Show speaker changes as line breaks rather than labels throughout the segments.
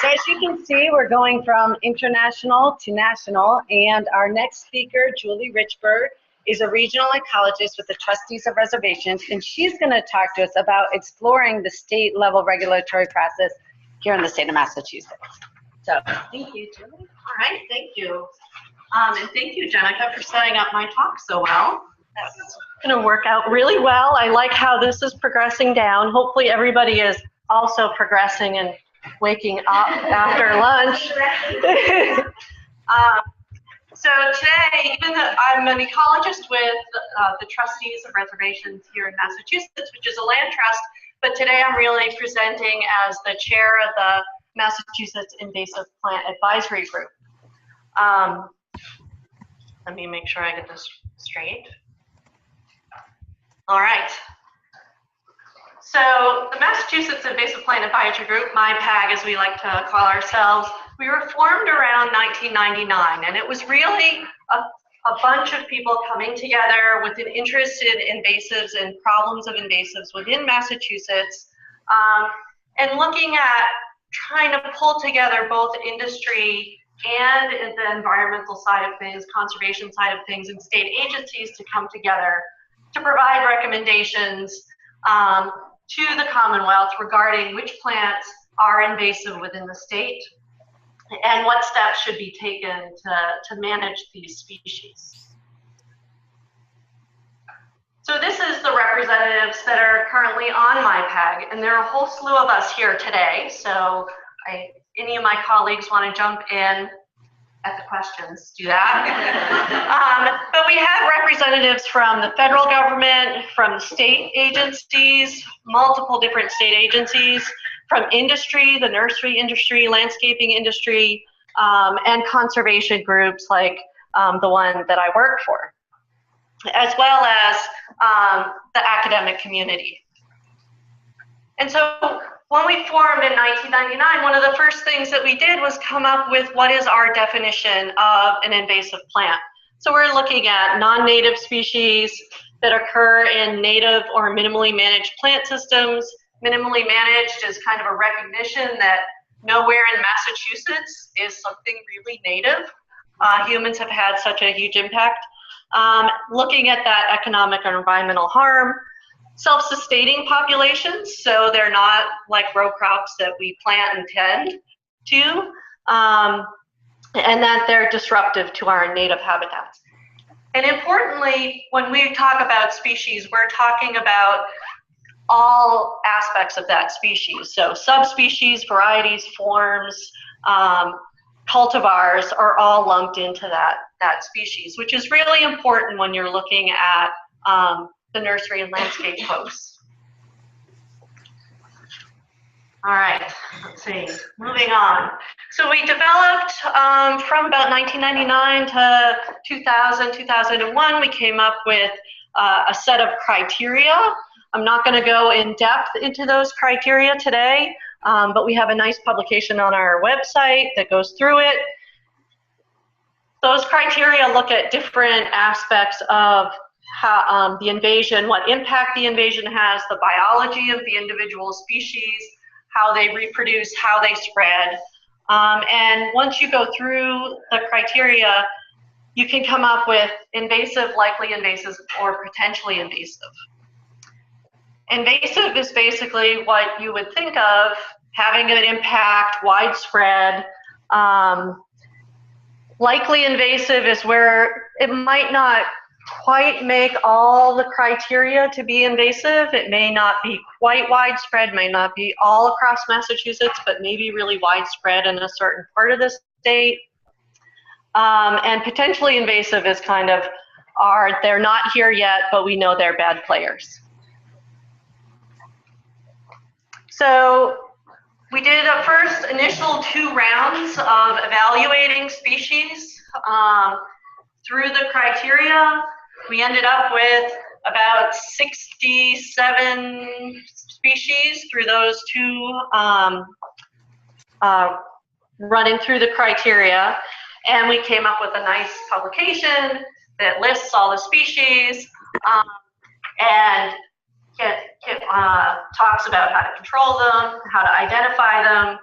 So as you can see, we're going from international to national, and our next speaker, Julie Richburg, is a regional ecologist with the Trustees of Reservations, and she's going to talk to us about exploring the state-level regulatory process here in the state of Massachusetts. So, thank you, Julie.
All right, thank you. And thank you, Jenica, for setting up my talk so well. That's going to work out really well. I like how this is progressing down. Hopefully everybody is also progressing and waking up after lunch. So today, even though I'm an ecologist with the Trustees of Reservations here in Massachusetts, which is a land trust, but today I'm really presenting as the chair of the Massachusetts Invasive Plant Advisory Group. Let me make sure I get this straight. All right. So the Massachusetts Invasive Plant Advisory Group, MIPAG as we like to call ourselves, we were formed around 1999, and it was really a bunch of people coming together with an interest in invasives and problems of invasives within Massachusetts, and looking at trying to pull together both industry and the environmental side of things, conservation side of things, and state agencies to come together to provide recommendations to the Commonwealth regarding which plants are invasive within the state and what steps should be taken to manage these species. So this is the representatives that are currently on MIPAG, and there are a whole slew of us here today, so any of my colleagues want to jump in at the questions, do that. But we have representatives from the federal government, from the state agencies, multiple different state agencies, from industry, the nursery industry, landscaping industry, and conservation groups like the one that I work for, as well as the academic community. And so when we formed in 1999, one of the first things that we did was come up with what is our definition of an invasive plant. So we're looking at non-native species that occur in native or minimally managed plant systems. Minimally managed is kind of a recognition that nowhere in Massachusetts is something really native. Humans have had such a huge impact. Looking at that economic and environmental harm. Self-sustaining populations, so they're not like row crops that we plant and tend to, and that they're disruptive to our native habitats. And importantly, when we talk about species, we're talking about all aspects of that species. So subspecies, varieties, forms, cultivars are all lumped into that species, which is really important when you're looking at the nursery and landscape folks. All right, let's see, moving on. So we developed from about 1999 to 2000, 2001, we came up with a set of criteria. I'm not gonna go in depth into those criteria today, but we have a nice publication on our website that goes through it. Those criteria look at different aspects of how, the invasion, what impact the invasion has, the biology of the individual species, how they reproduce, how they spread. And once you go through the criteria, you can come up with invasive, likely invasive, or potentially invasive. Invasive is basically what you would think of having an impact, widespread. Likely invasive is where it might not quite make all the criteria to be invasive. It may not be quite widespread, may not be all across Massachusetts, but maybe really widespread in a certain part of the state. And potentially invasive is kind of they're not here yet, but we know they're bad players. So we did a first initial 2 rounds of evaluating species through the criteria. We ended up with about 67 species through those 2 running through the criteria, and we came up with a nice publication that lists all the species and talks about how to control them, how to identify them,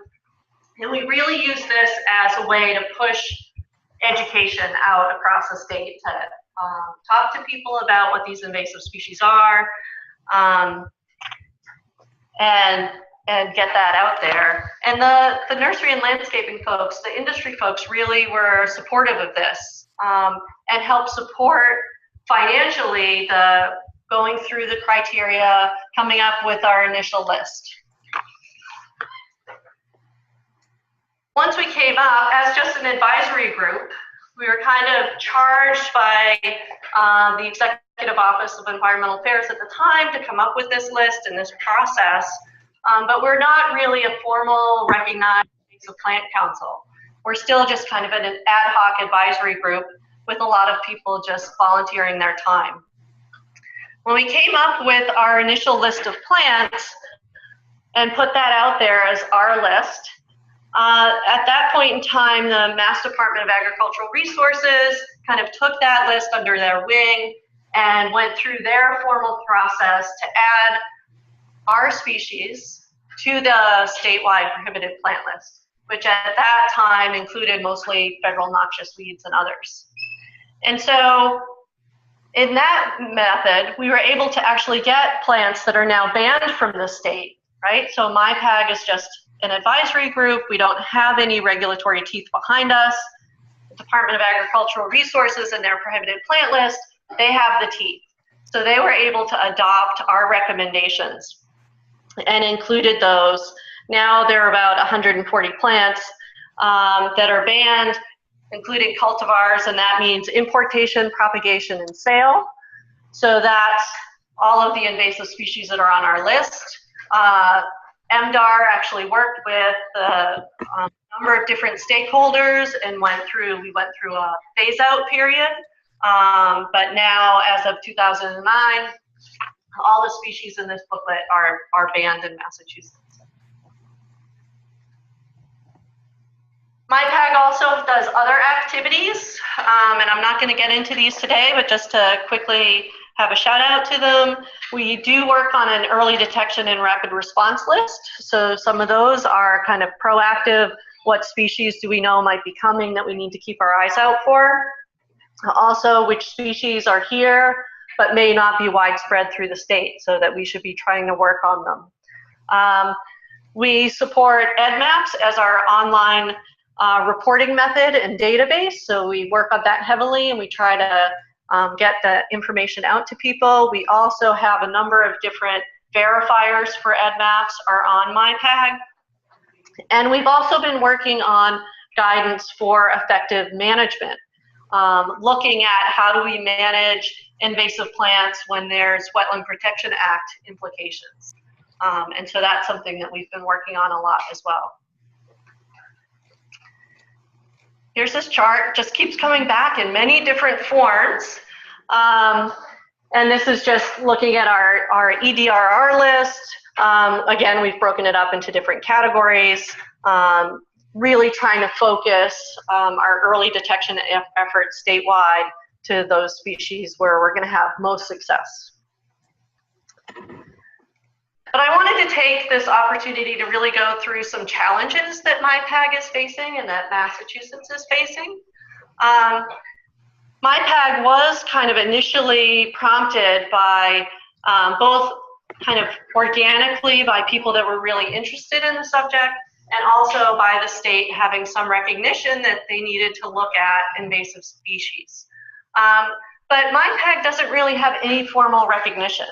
And we really use this as a way to push education out across the state to talk to people about what these invasive species are, and get that out there. And the nursery and landscaping folks, the industry folks, really were supportive of this, and helped support financially the going through the criteria, coming up with our initial list. Once we came up as just an advisory group, we were kind of charged by the Executive Office of Environmental Affairs at the time to come up with this list and this process, but we're not really a formal recognized invasive plant council. We're still just kind of an ad hoc advisory group with a lot of people just volunteering their time. When we came up with our initial list of plants and put that out there as our list, at that point in time, the Mass Department of Agricultural Resources kind of took that list under their wing and went through their formal process to add our species to the statewide prohibited plant list, which at that time included mostly federal noxious weeds and others. And so in that method, we were able to actually get plants that are now banned from the state, right? So MIPAG is just an advisory group. We don't have any regulatory teeth behind us. The Department of Agricultural Resources and their prohibited plant list, they have the teeth. So they were able to adopt our recommendations and included those. Now there are about 140 plants that are banned, including cultivars, and that means importation, propagation, and sale. So that's all of the invasive species that are on our list. MDAR actually worked with a number of different stakeholders and we went through a phase out period. But now, as of 2009, all the species in this booklet are banned in Massachusetts. MIPAG also does other activities, and I'm not going to get into these today, but just to quickly have a shout out to them. We do work on an early detection and rapid response list. So some of those are kind of proactive. What species do we know might be coming that we need to keep our eyes out for? Also, which species are here but may not be widespread through the state, so that we should be trying to work on them. We support EdMaps as our online reporting method and database. So we work on that heavily and we try to get the information out to people. We also have a number of different verifiers for EdMaps are on MIPAG. And we've also been working on guidance for effective management, looking at how do we manage invasive plants when there's Wetland Protection Act implications. And so that's something that we've been working on a lot as well. Here's this chart, just keeps coming back in many different forms. And this is just looking at our EDRR list. Again, we've broken it up into different categories, really trying to focus our early detection efforts statewide to those species where we're going to have most success. But I wanted to take this opportunity to really go through some challenges that MIPAG is facing and that Massachusetts is facing. MIPAG was kind of initially prompted by both kind of organically by people that were really interested in the subject, and also by the state having some recognition that they needed to look at invasive species. But MIPAG doesn't really have any formal recognition.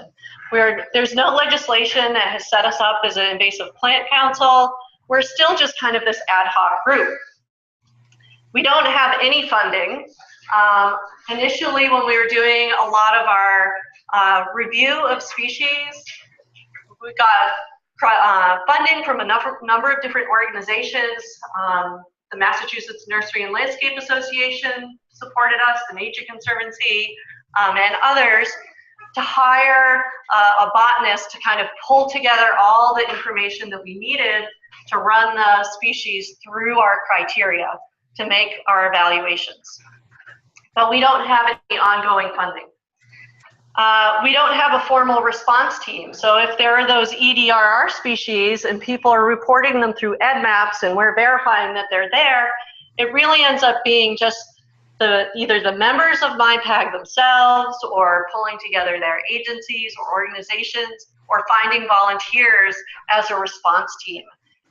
There's no legislation that has set us up as an invasive plant council. We're still just kind of this ad hoc group. We don't have any funding. Initially, when we were doing a lot of our review of species, we got funding from a number of different organizations. The Massachusetts Nursery and Landscape Association supported us, the Nature Conservancy, and others, to hire a botanist to kind of pull together all the information that we needed to run the species through our criteria to make our evaluations. But we don't have any ongoing funding. We don't have a formal response team. So if there are those EDRR species and people are reporting them through EdMaps and we're verifying that they're there, it really ends up being just either the members of MIPAG themselves or pulling together their agencies or organizations or finding volunteers as a response team.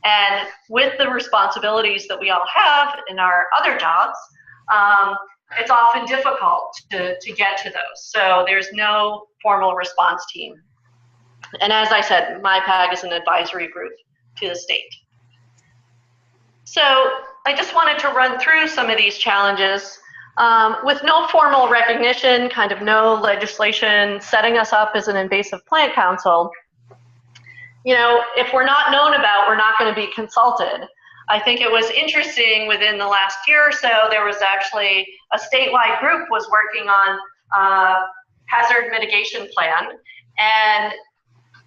And with the responsibilities that we all have in our other jobs, it's often difficult to get to those. So there's no formal response team. And as I said, MIPAG is an advisory group to the state. So I just wanted to run through some of these challenges. With no formal recognition, kind of no legislation setting us up as an invasive plant council, you know, if we're not known about, we're not going to be consulted. I think it was interesting within the last year or so, there was actually a statewide group was working on a hazard mitigation plan, and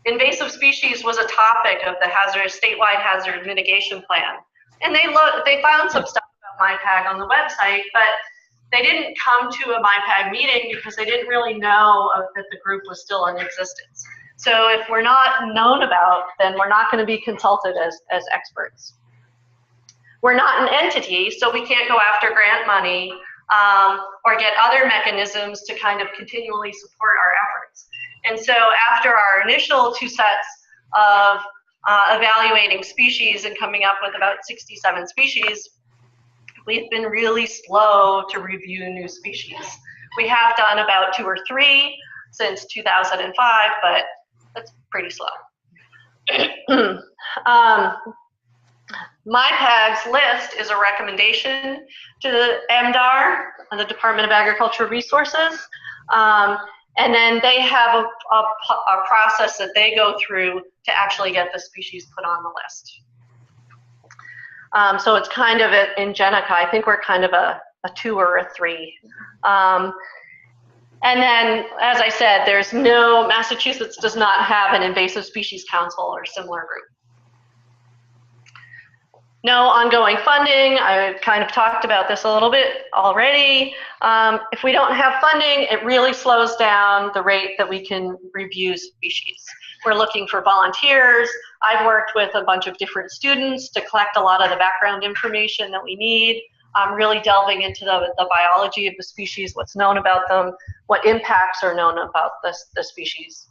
invasive species was a topic of the statewide hazard mitigation plan. And they found some stuff about MIPAG on the website, but they didn't come to a MIPAG meeting because they didn't really know that the group was still in existence. So if we're not known about, then we're not going to be consulted as experts. We're not an entity, so we can't go after grant money or get other mechanisms to kind of continually support our efforts. And so after our initial 2 sets of evaluating species and coming up with about 67 species, we've been really slow to review new species. We have done about 2 or 3 since 2005, but that's pretty slow. MIPAG's list is a recommendation to the MDAR, the Department of Agricultural Resources, and then they have a process that they go through to actually get the species put on the list. So it's kind of in Jenica, I think we're kind of a 2 or a 3. And then, as I said, Massachusetts does not have an invasive species council or similar group. No ongoing funding. I've kind of talked about this a little bit already. If we don't have funding, it really slows down the rate that we can review species. We're looking for volunteers. I've worked with a bunch of different students to collect a lot of the background information that we need. Really delving into the biology of the species, what's known about them, what impacts are known about the species.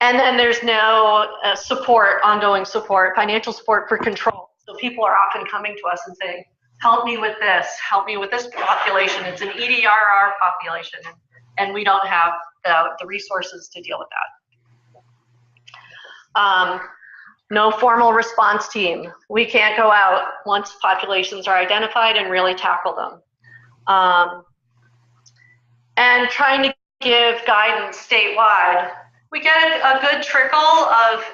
And then there's no ongoing support, financial support for control. So people are often coming to us and saying, help me with this population. It's an EDRR population, and we don't have the resources to deal with that. No formal response team. We can't go out once populations are identified and really tackle them. And trying to give guidance statewide. We get a good trickle of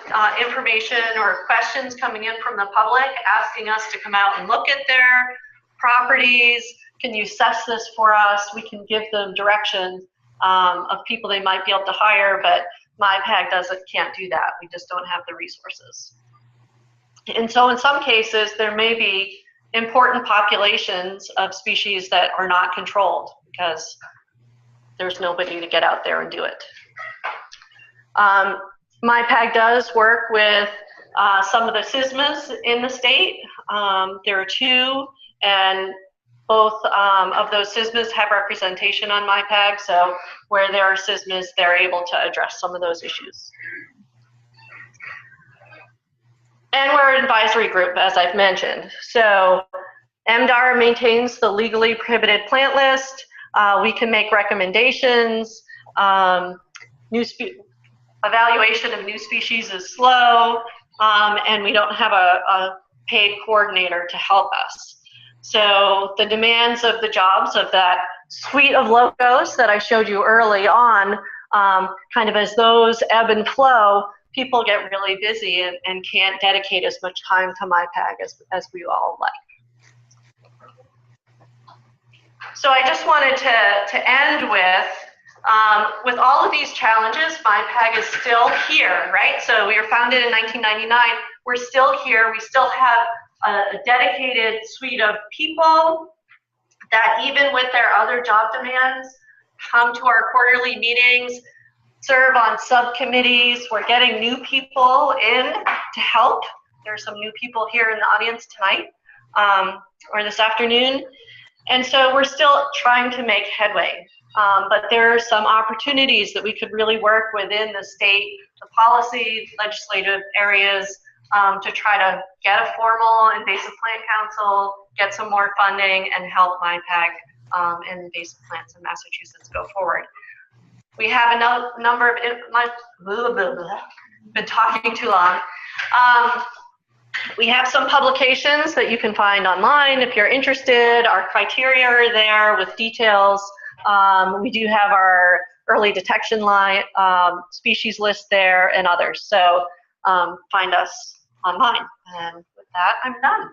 information or questions coming in from the public asking us to come out and look at their properties. Can you assess this for us? We can give them direction of people they might be able to hire, but MIPAG can't do that. We just don't have the resources. And so in some cases, there may be important populations of species that are not controlled because there's nobody to get out there and do it. MIPAG does work with some of the SISMAs in the state. There are 2, and both of those SISMAs have representation on MIPAG, so where there are SISMAs, they're able to address some of those issues. And we're an advisory group, as I've mentioned. So MDAR maintains the legally prohibited plant list. We can make recommendations. Evaluation of new species is slow, and we don't have a paid coordinator to help us. So the demands of the jobs of that suite of logos that I showed you early on, kind of as those ebb and flow, people get really busy and can't dedicate as much time to MIPAG as we all like. So I just wanted to end with all of these challenges, MIPAG is still here, right? So we were founded in 1999. We're still here. We still have a dedicated suite of people that even with their other job demands come to our quarterly meetings, serve on subcommittees. We're getting new people in to help. There's some new people here in the audience tonight or this afternoon. And so we're still trying to make headway. But there are some opportunities that we could really work within the state, the policy, legislative areas to try to get a formal invasive plant council, get some more funding, and help MIPAG and invasive plants in Massachusetts go forward. We have a number of, been talking too long. We have some publications that you can find online if you're interested. Our criteria are there with details. We do have our early detection line, species list there, and others. So find us online. And with that, I'm done.